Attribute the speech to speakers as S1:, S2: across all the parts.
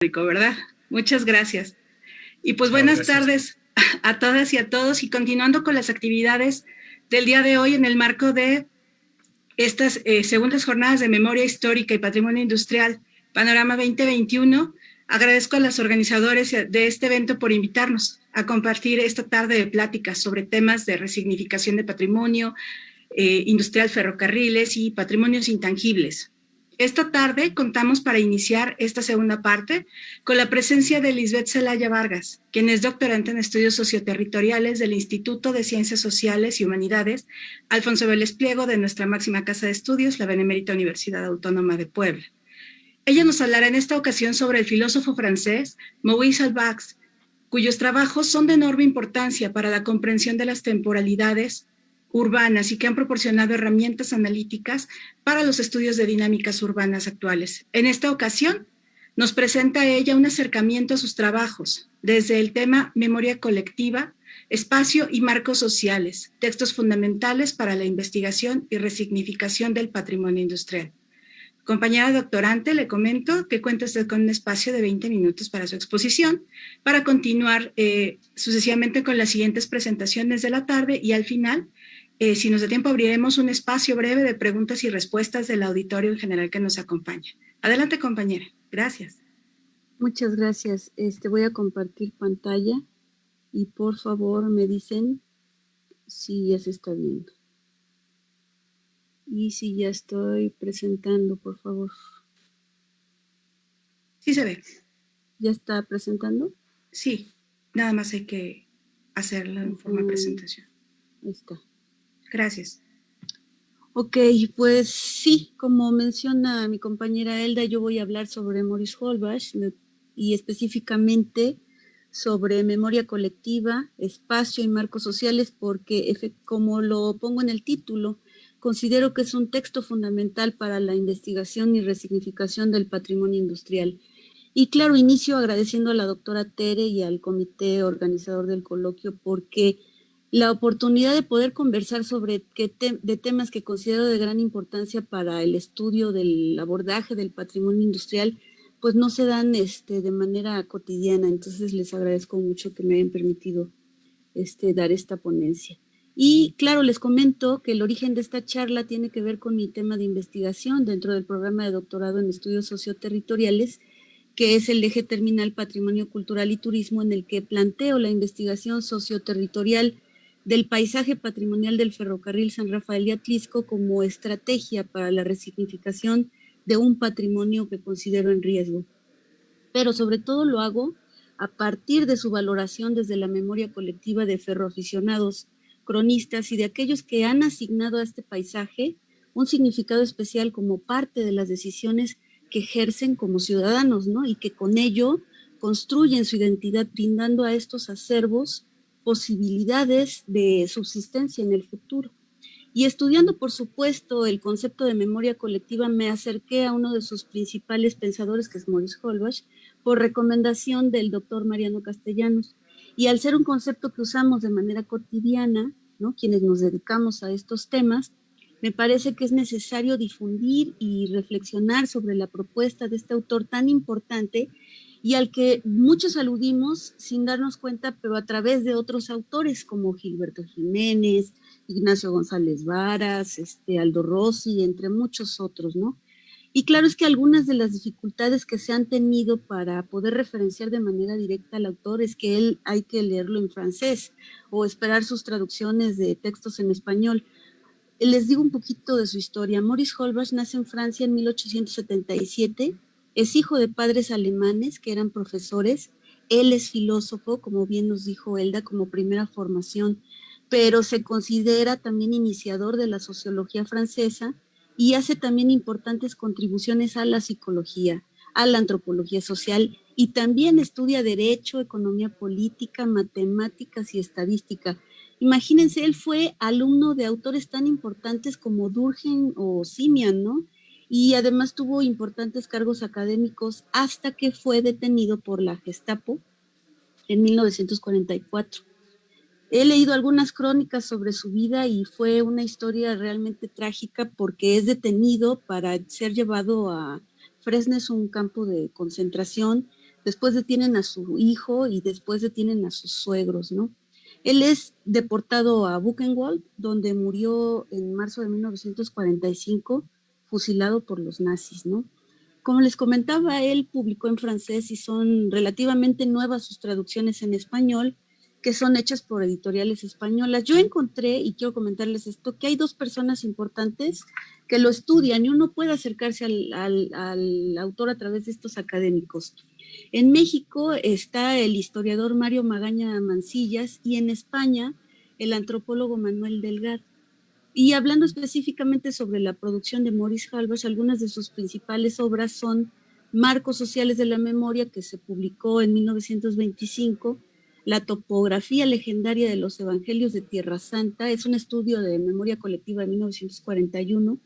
S1: Rico, ¿verdad? Muchas gracias. Y pues
S2: No,
S1: buenas
S2: gracias.
S1: tardes a todas y a todos, y continuando con las actividades del día de hoy en el marco de estas segundas jornadas de memoria histórica y patrimonio industrial Panorama 2021, agradezco a los organizadores de este evento por invitarnos a compartir esta tarde de pláticas sobre temas de resignificación de patrimonio industrial, ferrocarriles y patrimonios intangibles. Esta tarde contamos para iniciar esta segunda parte con la presencia de Lisbeth Celaya Vargas, quien es doctorante en estudios socioterritoriales del Instituto de Ciencias Sociales y Humanidades Alfonso Vélez Pliego de nuestra máxima casa de estudios, la Benemérita Universidad Autónoma de Puebla. Ella nos hablará en esta ocasión sobre el filósofo francés Maurice Halbach, cuyos trabajos son de enorme importancia para la comprensión de las temporalidades urbanas y que han proporcionado herramientas analíticas para los estudios de dinámicas urbanas actuales. En esta ocasión, nos presenta a ella un acercamiento a sus trabajos desde el tema memoria colectiva, espacio y marcos sociales, textos fundamentales para la investigación y resignificación del patrimonio industrial. Compañera doctorante, le comento que cuenta usted con un espacio de 20 minutos para su exposición, para continuar sucesivamente con las siguientes presentaciones de la tarde y al final, si nos da tiempo, abriremos un espacio breve de preguntas y respuestas del auditorio en general que nos acompaña. Adelante, compañera. Gracias.
S3: Muchas gracias. Voy a compartir pantalla y por favor me dicen si ya se está viendo. Y si ya estoy presentando, por favor.
S1: Sí se ve.
S3: ¿Ya está presentando?
S1: Sí, nada más hay que hacerlo en forma de presentación.
S3: Ahí está.
S1: Gracias.
S3: Ok, pues sí, como menciona mi compañera Elda, yo voy a hablar sobre Maurice Halbach y específicamente sobre memoria colectiva, espacio y marcos sociales, porque como lo pongo en el título, considero que es un texto fundamental para la investigación y resignificación del patrimonio industrial. Y claro, inicio agradeciendo a la doctora Tere y al comité organizador del coloquio porque la oportunidad de poder conversar sobre de temas que considero de gran importancia para el estudio del abordaje del patrimonio industrial, pues no se dan de manera cotidiana. Entonces les agradezco mucho que me hayan permitido dar esta ponencia. Y claro, les comento que el origen de esta charla tiene que ver con mi tema de investigación dentro del programa de doctorado en estudios socioterritoriales, que es el eje terminal Patrimonio Cultural y Turismo, en el que planteo la investigación socioterritorial del paisaje patrimonial del ferrocarril San Rafael de Atlisco como estrategia para la resignificación de un patrimonio que considero en riesgo. Pero sobre todo lo hago a partir de su valoración desde la memoria colectiva de ferroaficionados, cronistas y de aquellos que han asignado a este paisaje un significado especial como parte de las decisiones que ejercen como ciudadanos, ¿no? Y que con ello construyen su identidad, brindando a estos acervos posibilidades de subsistencia en el futuro. Y estudiando, por supuesto, el concepto de memoria colectiva, me acerqué a uno de sus principales pensadores, que es Maurice Halbach, por recomendación del doctor Mariano Castellanos. Y al ser un concepto que usamos de manera cotidiana, ¿no?, quienes nos dedicamos a estos temas, me parece que es necesario difundir y reflexionar sobre la propuesta de este autor tan importante y al que muchos aludimos sin darnos cuenta, pero a través de otros autores como Gilberto Jiménez, Ignacio González Varas, Aldo Rossi, entre muchos otros, ¿no? Y claro, es que algunas de las dificultades que se han tenido para poder referenciar de manera directa al autor es que él hay que leerlo en francés o esperar sus traducciones de textos en español. Les digo un poquito de su historia. Maurice Halbach nace en Francia en 1877, es hijo de padres alemanes que eran profesores, él es filósofo, como bien nos dijo Elda, como primera formación, pero se considera también iniciador de la sociología francesa y hace también importantes contribuciones a la psicología, a la antropología social y también estudia derecho, economía política, matemáticas y estadística. Imagínense, él fue alumno de autores tan importantes como Durkheim o Simian, ¿no? Y además tuvo importantes cargos académicos hasta que fue detenido por la Gestapo en 1944. He leído algunas crónicas sobre su vida y fue una historia realmente trágica porque es detenido para ser llevado a Fresnes, un campo de concentración, después detienen a su hijo y después detienen a sus suegros, ¿no? Él es deportado a Buchenwald, donde murió en marzo de 1945, fusilado por los nazis, ¿no? Como les comentaba, él publicó en francés y son relativamente nuevas sus traducciones en español, que son hechas por editoriales españolas. Yo encontré, y quiero comentarles esto, que hay dos personas importantes que lo estudian y uno puede acercarse al autor a través de estos académicos. En México está el historiador Mario Magaña Mancillas y en España el antropólogo Manuel Delgado. Y hablando específicamente sobre la producción de Maurice Halbach, algunas de sus principales obras son Marcos Sociales de la Memoria, que se publicó en 1925, La topografía legendaria de los Evangelios de Tierra Santa, es un estudio de memoria colectiva de 1941,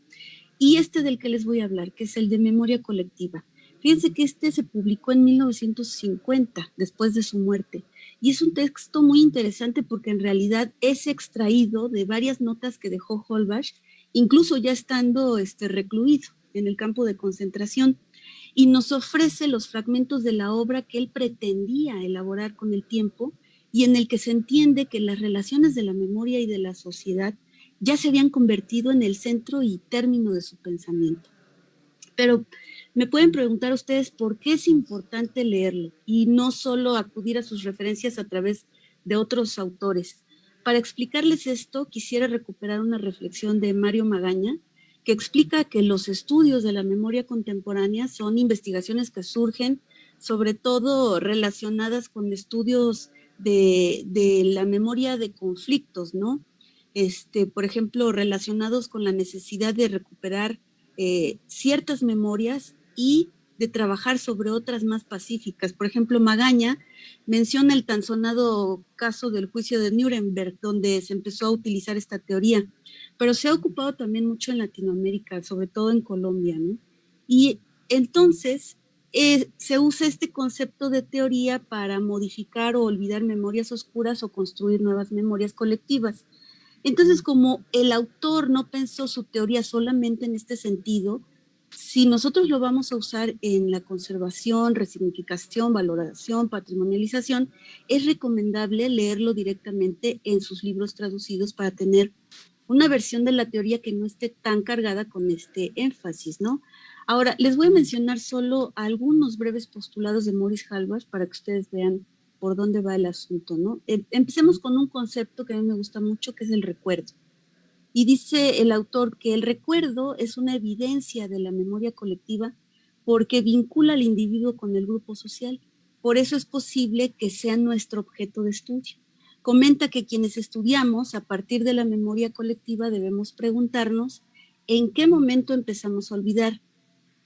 S3: y este del que les voy a hablar, que es el de memoria colectiva. Fíjense que este se publicó en 1950, después de su muerte, y es un texto muy interesante porque en realidad es extraído de varias notas que dejó Halbach, incluso ya estando recluido en el campo de concentración, y nos ofrece los fragmentos de la obra que él pretendía elaborar con el tiempo y en el que se entiende que las relaciones de la memoria y de la sociedad ya se habían convertido en el centro y término de su pensamiento. Pero me pueden preguntar ustedes por qué es importante leerlo y no solo acudir a sus referencias a través de otros autores. Para explicarles esto, quisiera recuperar una reflexión de Mario Magaña, que explica que los estudios de la memoria contemporánea son investigaciones que surgen sobre todo relacionadas con estudios de la memoria de conflictos, ¿no? Por ejemplo, relacionados con la necesidad de recuperar ciertas memorias y de trabajar sobre otras más pacíficas. Por ejemplo, Magaña menciona el tan sonado caso del juicio de Nuremberg, donde se empezó a utilizar esta teoría, pero se ha ocupado también mucho en Latinoamérica, sobre todo en Colombia, ¿no? Y entonces se usa este concepto de teoría para modificar o olvidar memorias oscuras o construir nuevas memorias colectivas. Entonces, como el autor no pensó su teoría solamente en este sentido, si nosotros lo vamos a usar en la conservación, resignificación, valoración, patrimonialización, es recomendable leerlo directamente en sus libros traducidos para tener una versión de la teoría que no esté tan cargada con este énfasis, ¿no? Ahora, les voy a mencionar solo algunos breves postulados de Maurice Halbach para que ustedes vean por dónde va el asunto, ¿no? Empecemos con un concepto que a mí me gusta mucho, que es el recuerdo. Y dice el autor que el recuerdo es una evidencia de la memoria colectiva porque vincula al individuo con el grupo social. Por eso es posible que sea nuestro objeto de estudio. Comenta que quienes estudiamos a partir de la memoria colectiva debemos preguntarnos en qué momento empezamos a olvidar,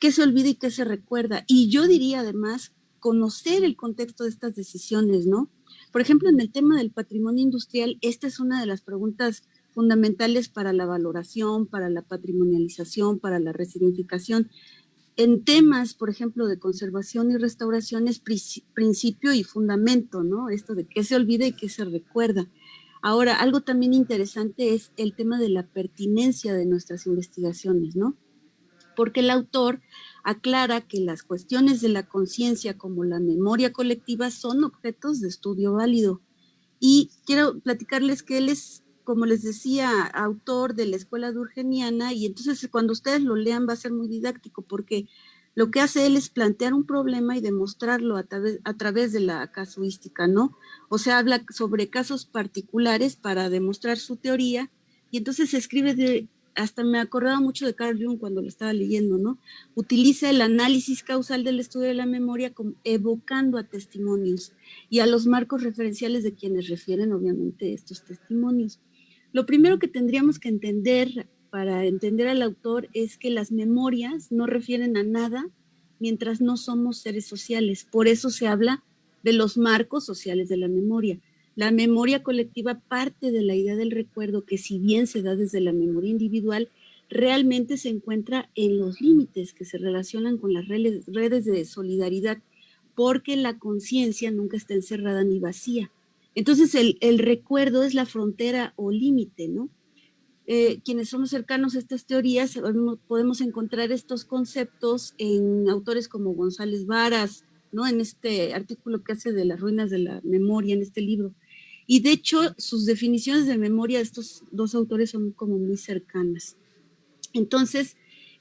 S3: qué se olvida y qué se recuerda. Y yo diría además conocer el contexto de estas decisiones, ¿no? Por ejemplo, en el tema del patrimonio industrial, esta es una de las preguntas fundamentales para la valoración, para la patrimonialización, para la resignificación. En temas, por ejemplo, de conservación y restauración es principio y fundamento, ¿no? Esto de qué se olvida y qué se recuerda. Ahora, algo también interesante es el tema de la pertinencia de nuestras investigaciones, ¿no? Porque el autor aclara que las cuestiones de la conciencia como la memoria colectiva son objetos de estudio válido. Y quiero platicarles que él es, como les decía, autor de la Escuela Durkheimiana, y entonces cuando ustedes lo lean va a ser muy didáctico porque lo que hace él es plantear un problema y demostrarlo a través de la casuística, ¿no? O sea, habla sobre casos particulares para demostrar su teoría y entonces se escribe hasta me acordaba mucho de Carl Jung cuando lo estaba leyendo, ¿no? Utiliza el análisis causal del estudio de la memoria como evocando a testimonios y a los marcos referenciales de quienes refieren, obviamente, estos testimonios. Lo primero que tendríamos que entender para entender al autor es que las memorias no refieren a nada mientras no somos seres sociales. Por eso se habla de los marcos sociales de la memoria. La memoria colectiva parte de la idea del recuerdo que si bien se da desde la memoria individual, realmente se encuentra en los límites que se relacionan con las redes de solidaridad, porque la conciencia nunca está encerrada ni vacía. Entonces el recuerdo es la frontera o límite, ¿no? Quienes somos cercanos a estas teorías podemos encontrar estos conceptos en autores como González Varas, ¿no? En este artículo que hace de las ruinas de la memoria, en este libro. Y de hecho, sus definiciones de memoria de estos dos autores son como muy cercanas. Entonces,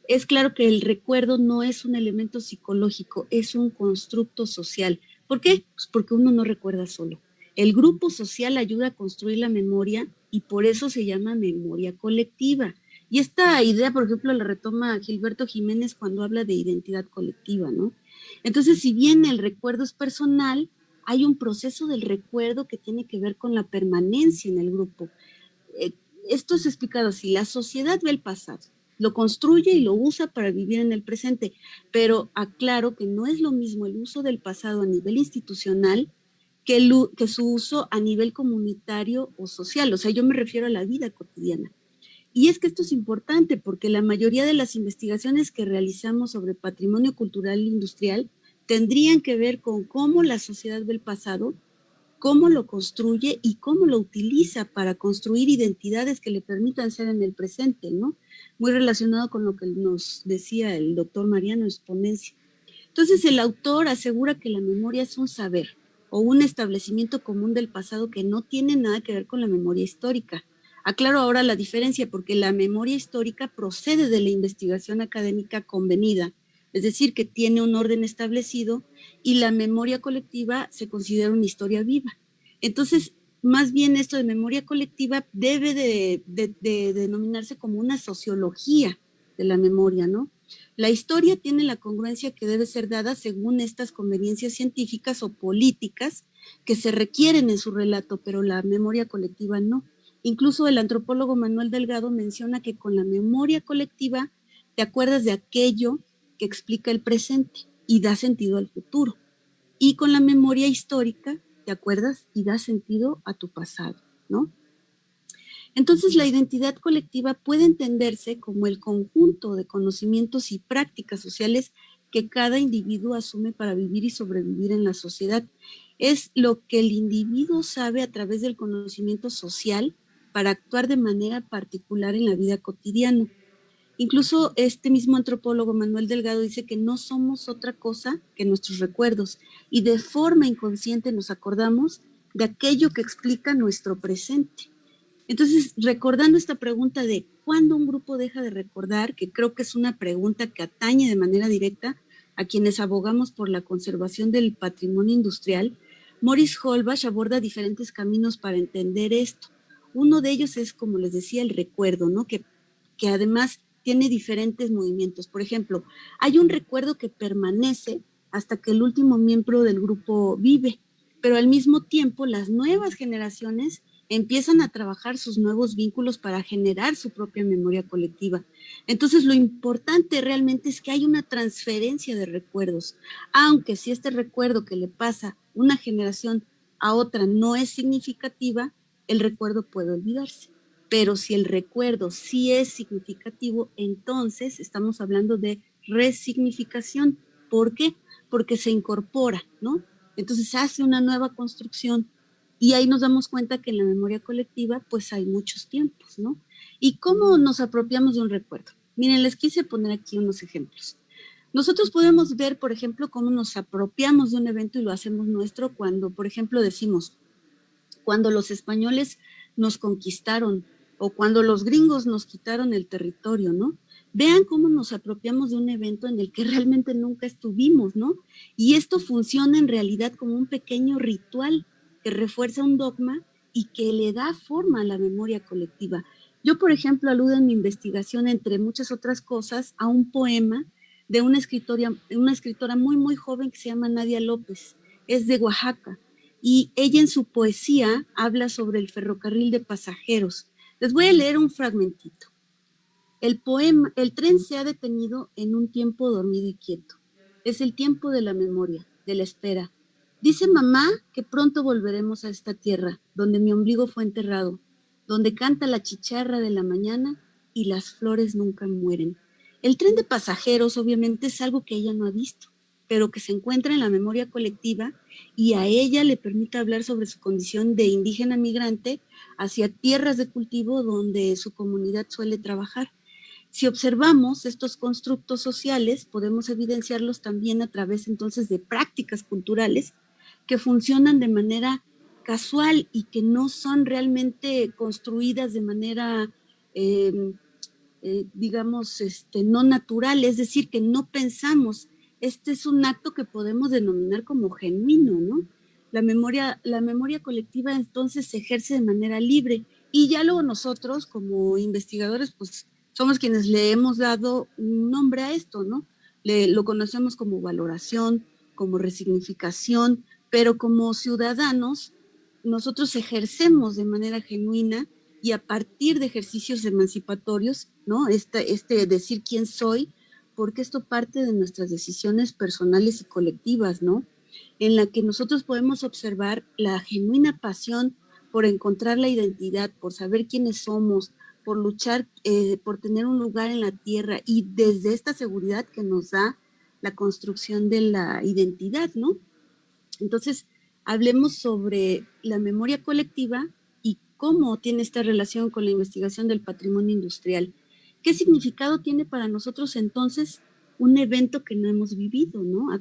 S3: es claro que el recuerdo no es un elemento psicológico, es un constructo social. ¿Por qué? Pues porque uno no recuerda solo. El grupo social ayuda a construir la memoria y por eso se llama memoria colectiva. Y esta idea, por ejemplo, la retoma Gilberto Jiménez cuando habla de identidad colectiva, ¿no? Entonces, si bien el recuerdo es personal, hay un proceso del recuerdo que tiene que ver con la permanencia en el grupo. Eh, Esto es explicado así: la sociedad ve el pasado, lo construye y lo usa para vivir en el presente, pero aclaro que no es lo mismo el uso del pasado a nivel institucional que su uso a nivel comunitario o social. O sea, yo me refiero a la vida cotidiana. Y es que esto es importante porque la mayoría de las investigaciones que realizamos sobre patrimonio cultural e industrial tendrían que ver con cómo la sociedad ve el pasado, cómo lo construye y cómo lo utiliza para construir identidades que le permitan ser en el presente, ¿no? Muy relacionado con lo que nos decía el doctor Mariano en su ponencia. Entonces, el autor asegura que la memoria es un saber o un establecimiento común del pasado que no tiene nada que ver con la memoria histórica. Aclaro ahora la diferencia porque la memoria histórica procede de la investigación académica convenida, es decir, que tiene un orden establecido, y la memoria colectiva se considera una historia viva. Entonces, más bien esto de memoria colectiva debe de denominarse como una sociología de la memoria, ¿no? La historia tiene la congruencia que debe ser dada según estas conveniencias científicas o políticas que se requieren en su relato, pero la memoria colectiva no. Incluso el antropólogo Manuel Delgado menciona que con la memoria colectiva te acuerdas de aquello que explica el presente y da sentido al futuro. Y con la memoria histórica te acuerdas y da sentido a tu pasado, ¿no? Entonces, la identidad colectiva puede entenderse como el conjunto de conocimientos y prácticas sociales que cada individuo asume para vivir y sobrevivir en la sociedad. Es lo que el individuo sabe a través del conocimiento social para actuar de manera particular en la vida cotidiana. Incluso este mismo antropólogo Manuel Delgado dice que no somos otra cosa que nuestros recuerdos y de forma inconsciente nos acordamos de aquello que explica nuestro presente. Entonces, recordando esta pregunta de cuándo un grupo deja de recordar, que creo que es una pregunta que atañe de manera directa a quienes abogamos por la conservación del patrimonio industrial, Maurice Holbach aborda diferentes caminos para entender esto. Uno de ellos es, como les decía, el recuerdo, ¿no? Que además tiene diferentes movimientos. Por ejemplo, hay un recuerdo que permanece hasta que el último miembro del grupo vive, pero al mismo tiempo las nuevas generaciones empiezan a trabajar sus nuevos vínculos para generar su propia memoria colectiva. Entonces, lo importante realmente es que hay una transferencia de recuerdos, aunque si este recuerdo que le pasa una generación a otra no es significativa, el recuerdo puede olvidarse. Pero si el recuerdo sí es significativo, entonces estamos hablando de resignificación. ¿Por qué? Porque se incorpora, ¿no? Entonces hace una nueva construcción. Y ahí nos damos cuenta que en la memoria colectiva pues hay muchos tiempos, ¿no? ¿Y cómo nos apropiamos de un recuerdo? Miren, les quise poner aquí unos ejemplos. Nosotros podemos ver, por ejemplo, cómo nos apropiamos de un evento y lo hacemos nuestro cuando, por ejemplo, decimos, cuando los españoles nos conquistaron o cuando los gringos nos quitaron el territorio, ¿no? Vean cómo nos apropiamos de un evento en el que realmente nunca estuvimos, ¿no? Y esto funciona en realidad como un pequeño ritual que refuerza un dogma y que le da forma a la memoria colectiva. Yo, por ejemplo, aludo en mi investigación, entre muchas otras cosas, a un poema de una escritora muy, muy joven que se llama Nadia López. Es de Oaxaca y ella en su poesía habla sobre el ferrocarril de pasajeros. Les voy a leer un fragmentito. El poema: el tren se ha detenido en un tiempo dormido y quieto. Es el tiempo de la memoria, de la espera. Dice mamá que pronto volveremos a esta tierra, donde mi ombligo fue enterrado, donde canta la chicharra de la mañana y las flores nunca mueren. El tren de pasajeros obviamente es algo que ella no ha visto, pero que se encuentra en la memoria colectiva y a ella le permite hablar sobre su condición de indígena migrante hacia tierras de cultivo donde su comunidad suele trabajar. Si observamos estos constructos sociales, podemos evidenciarlos también a través entonces de prácticas culturales que funcionan de manera casual y que no son realmente construidas de manera, digamos, no natural, es decir, que no pensamos. Este es un acto que podemos denominar como genuino, ¿no? La memoria colectiva entonces se ejerce de manera libre y ya luego nosotros como investigadores pues somos quienes le hemos dado un nombre a esto, ¿no? Lo conocemos como valoración, como resignificación, pero como ciudadanos nosotros ejercemos de manera genuina y a partir de ejercicios emancipatorios, ¿no? Decir quién soy, porque esto parte de nuestras decisiones personales y colectivas, ¿no? En la que nosotros podemos observar la genuina pasión por encontrar la identidad, por saber quiénes somos, por luchar, por tener un lugar en la tierra y desde esta seguridad que nos da la construcción de la identidad, ¿no? Entonces, hablemos sobre la memoria colectiva y cómo tiene esta relación con la investigación del patrimonio industrial. ¿Qué significado tiene para nosotros entonces un evento que no hemos vivido, ¿no? A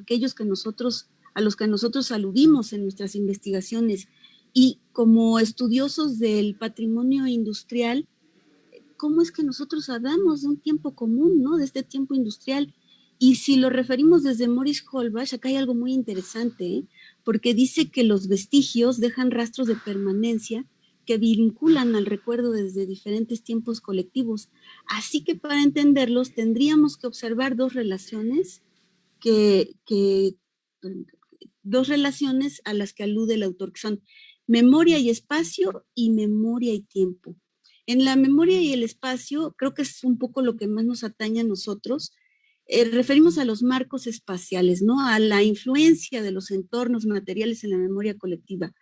S3: los que nosotros aludimos en nuestras investigaciones. Y como estudiosos del patrimonio industrial, ¿cómo es que nosotros hablamos de un tiempo común, ¿no? De este tiempo industrial. Y si lo referimos desde Morris Holbach, acá hay algo muy interesante, ¿eh? Porque dice que los vestigios dejan rastros de permanencia que vinculan al recuerdo desde diferentes tiempos colectivos. Así que para entenderlos tendríamos que observar que dos relaciones a las que alude el autor, que son memoria y espacio y memoria y tiempo. En la memoria y el espacio, creo que es un poco lo que más nos atañe a nosotros, referimos a los marcos espaciales, ¿no? A la influencia de los entornos materiales en la memoria colectiva.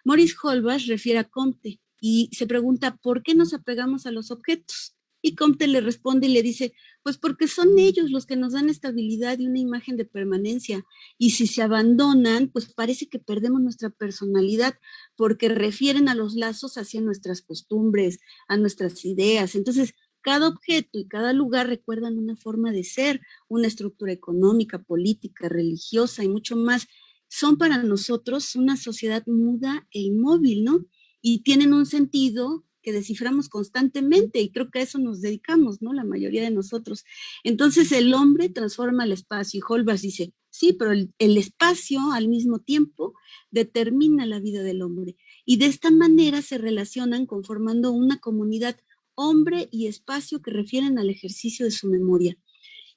S3: Maurice Holbach refiere a Comte y se pregunta, ¿por qué nos apegamos a los objetos? Y Comte le responde y le dice, pues porque son ellos los que nos dan estabilidad y una imagen de permanencia. Y si se abandonan, pues parece que perdemos nuestra personalidad porque refieren a los lazos hacia nuestras costumbres, a nuestras ideas. Entonces, cada objeto y cada lugar recuerdan una forma de ser, una estructura económica, política, religiosa y mucho más. Son para nosotros una sociedad muda e inmóvil, ¿no? Y tienen un sentido que desciframos constantemente y creo que a eso nos dedicamos, ¿no? La mayoría de nosotros. Entonces el hombre transforma el espacio y Holbach dice, sí, pero el espacio al mismo tiempo determina la vida del hombre y de esta manera se relacionan conformando una comunidad hombre y espacio que refieren al ejercicio de su memoria.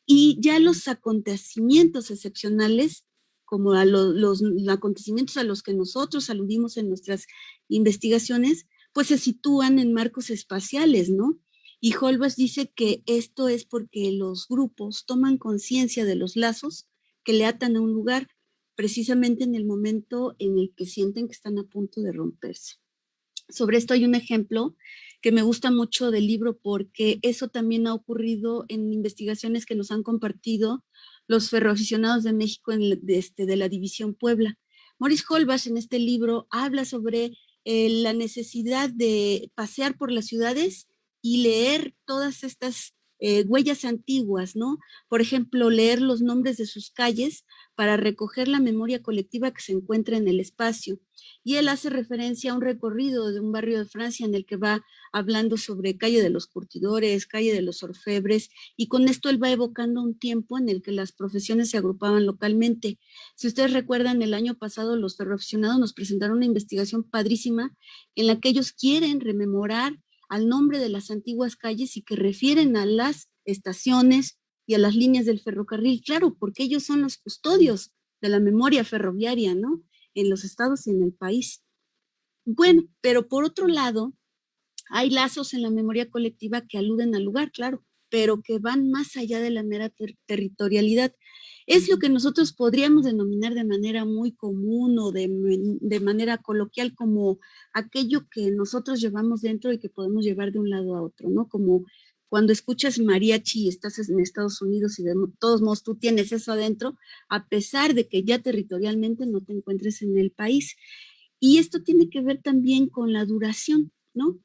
S3: Y ya los acontecimientos excepcionales, como a los acontecimientos a los que nosotros aludimos en nuestras investigaciones, pues se sitúan en marcos espaciales, ¿no? Y Holbach dice que esto es porque los grupos toman conciencia de los lazos que le atan a un lugar precisamente en el momento en el que sienten que están a punto de romperse. Sobre esto hay un ejemplo que me gusta mucho del libro porque eso también ha ocurrido en investigaciones que nos han compartido los ferroaficionados de México de la División Puebla. Maurice Holbach en este libro habla sobre la necesidad de pasear por las ciudades y leer todas estas huellas antiguas, ¿no? Por ejemplo, leer los nombres de sus calles para recoger la memoria colectiva que se encuentra en el espacio. Y él hace referencia a un recorrido de un barrio de Francia en el que va hablando sobre calle de los curtidores, calle de los orfebres, y con esto él va evocando un tiempo en el que las profesiones se agrupaban localmente. Si ustedes recuerdan, el año pasado los ferroaficionados nos presentaron una investigación padrísima en la que ellos quieren rememorar al nombre de las antiguas calles y que refieren a las estaciones y a las líneas del ferrocarril, claro, porque ellos son los custodios de la memoria ferroviaria, ¿no? En los estados y en el país. Bueno, pero por otro lado, hay lazos en la memoria colectiva que aluden al lugar, claro, pero que van más allá de la mera territorialidad. Es lo que nosotros podríamos denominar de manera muy común o de manera coloquial como aquello que nosotros llevamos dentro y que podemos llevar de un lado a otro, ¿no? Como cuando escuchas mariachi y estás en Estados Unidos y de todos modos tú tienes eso adentro, a pesar de que ya territorialmente no te encuentres en el país. Y esto tiene que ver también con la duración, ¿no?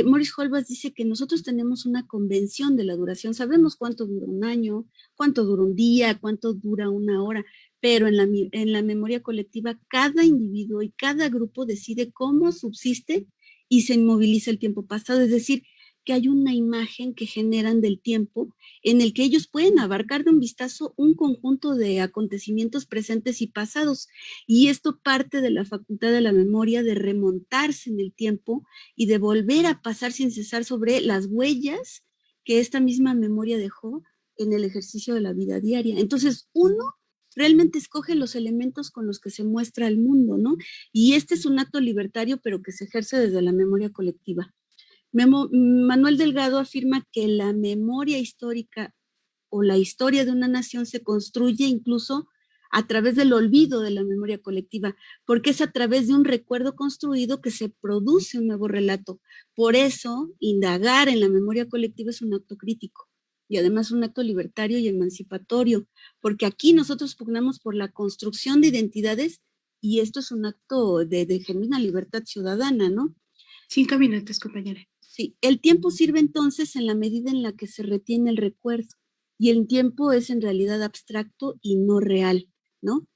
S3: Morris Holbach dice que nosotros tenemos una convención de la duración, sabemos cuánto dura un año, cuánto dura un día, cuánto dura una hora, pero en la memoria colectiva cada individuo y cada grupo decide cómo subsiste y se inmoviliza el tiempo pasado, es decir, que hay una imagen que generan del tiempo en el que ellos pueden abarcar de un vistazo un conjunto de acontecimientos presentes y pasados. Y esto parte de la facultad de la memoria de remontarse en el tiempo y de volver a pasar sin cesar sobre las huellas que esta misma memoria dejó en el ejercicio de la vida diaria. Entonces, uno realmente escoge los elementos con los que se muestra el mundo, ¿no? Y este es un acto libertario, pero que se ejerce desde la memoria colectiva. Manuel Delgado afirma que la memoria histórica o la historia de una nación se construye incluso a través del olvido de la memoria colectiva, porque es a través de un recuerdo construido que se produce un nuevo relato. Por eso, indagar en la memoria colectiva es un acto crítico y además un acto libertario y emancipatorio, porque aquí nosotros pugnamos por la construcción de identidades y esto es un acto de genuina libertad ciudadana, ¿no?
S1: 5 minutos, compañera.
S3: Sí, el tiempo sirve entonces en la medida en la que se retiene el recuerdo y el tiempo es en realidad abstracto y no real, ¿no?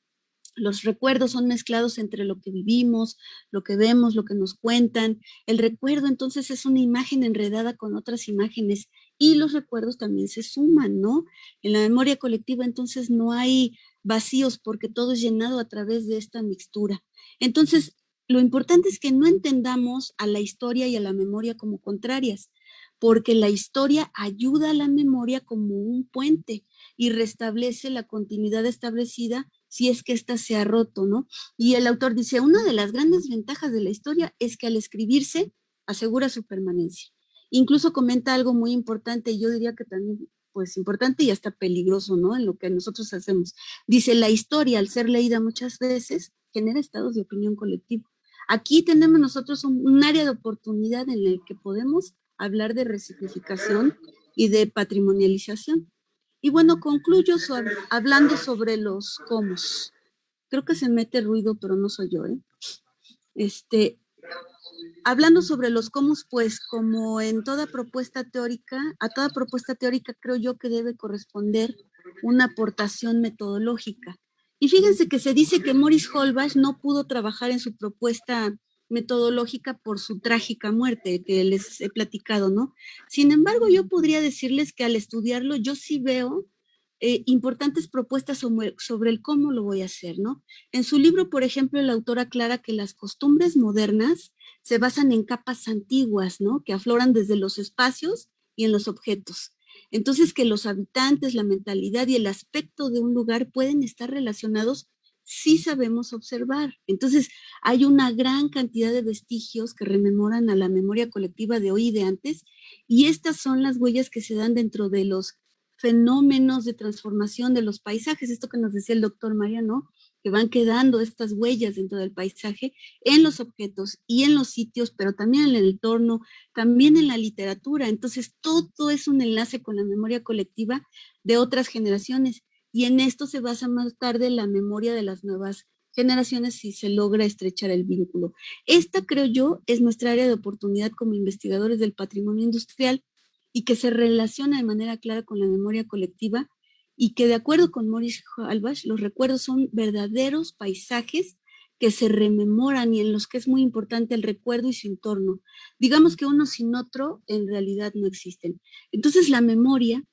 S3: Los recuerdos son mezclados entre lo que vivimos, lo que vemos, lo que nos cuentan. El recuerdo entonces es una imagen enredada con otras imágenes y los recuerdos también se suman, ¿no? En la memoria colectiva entonces no hay vacíos porque todo es llenado a través de esta mixtura. Entonces, lo importante es que no entendamos a la historia y a la memoria como contrarias, porque la historia ayuda a la memoria como un puente y restablece la continuidad establecida si es que ésta se ha roto, ¿no? Y el autor dice, una de las grandes ventajas de la historia es que al escribirse asegura su permanencia. Incluso comenta algo muy importante, y yo diría que también, pues importante y hasta peligroso, ¿no? En lo que nosotros hacemos. Dice, la historia, al ser leída muchas veces, genera estados de opinión colectivo. Aquí tenemos nosotros un área de oportunidad en el que podemos hablar de resignificación y de patrimonialización. Y bueno, concluyo hablando sobre los cómo. Creo que se mete ruido, pero no soy yo, ¿eh? Hablando sobre los cómo, pues como en toda propuesta teórica, a toda propuesta teórica creo yo que debe corresponder una aportación metodológica. Y fíjense que se dice que Morris Holbach no pudo trabajar en su propuesta metodológica por su trágica muerte que les he platicado, ¿no? Sin embargo, yo podría decirles que al estudiarlo yo sí veo importantes propuestas sobre el cómo lo voy a hacer, ¿no? En su libro, por ejemplo, el autor aclara que las costumbres modernas se basan en capas antiguas, ¿no? Que afloran desde los espacios y en los objetos. Entonces, que los habitantes, la mentalidad y el aspecto de un lugar pueden estar relacionados si sabemos observar. Entonces, hay una gran cantidad de vestigios que rememoran a la memoria colectiva de hoy y de antes, y estas son las huellas que se dan dentro de los fenómenos de transformación de los paisajes, esto que nos decía el doctor Mariano, que van quedando estas huellas dentro del paisaje, en los objetos y en los sitios, pero también en el entorno, también en la literatura. Entonces, todo es un enlace con la memoria colectiva de otras generaciones, y en esto se basa más tarde la memoria de las nuevas generaciones si se logra estrechar el vínculo. Esta, creo yo, es nuestra área de oportunidad como investigadores del patrimonio industrial, y que se relaciona de manera clara con la memoria colectiva, y que de acuerdo con Morris Holbach, los recuerdos son verdaderos paisajes que se rememoran y en los que es muy importante el recuerdo y su entorno. Digamos que uno sin otro en realidad no existen. Entonces la memoria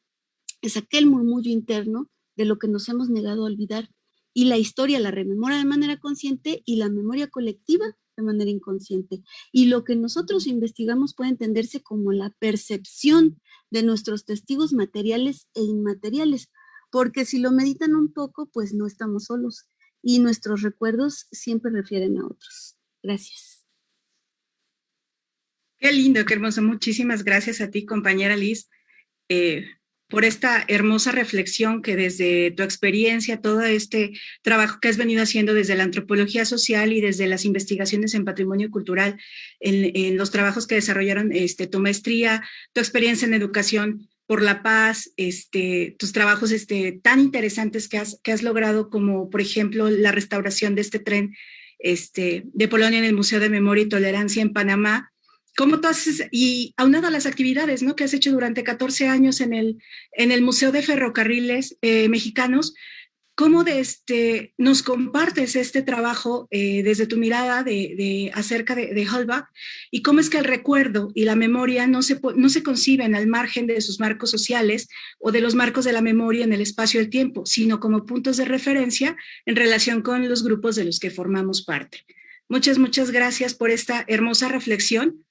S3: es aquel murmullo interno de lo que nos hemos negado a olvidar, y la historia la rememora de manera consciente y la memoria colectiva de manera inconsciente. Y lo que nosotros investigamos puede entenderse como la percepción de nuestros testigos materiales e inmateriales, porque si lo meditan un poco, pues no estamos solos y nuestros recuerdos siempre refieren a otros. Gracias.
S1: Qué lindo, qué hermoso. Muchísimas gracias a ti, compañera Liz, por esta hermosa reflexión que desde tu experiencia, todo este trabajo que has venido haciendo desde la antropología social y desde las investigaciones en patrimonio cultural, en los trabajos que desarrollaron tu maestría, tu experiencia en educación por la paz, tus trabajos tan interesantes que has logrado, como por ejemplo la restauración de este tren de Polonia en el Museo de Memoria y Tolerancia en Panamá, ¿Cómo tú haces, y aunado a las actividades, ¿no?, que has hecho durante 14 años en el Museo de Ferrocarriles Mexicanos, cómo nos compartes este trabajo desde tu mirada acerca de Holbach, y cómo es que el recuerdo y la memoria no se conciben al margen de sus marcos sociales o de los marcos de la memoria en el espacio del tiempo, sino como puntos de referencia en relación con los grupos de los que formamos parte. Muchas gracias por esta hermosa reflexión.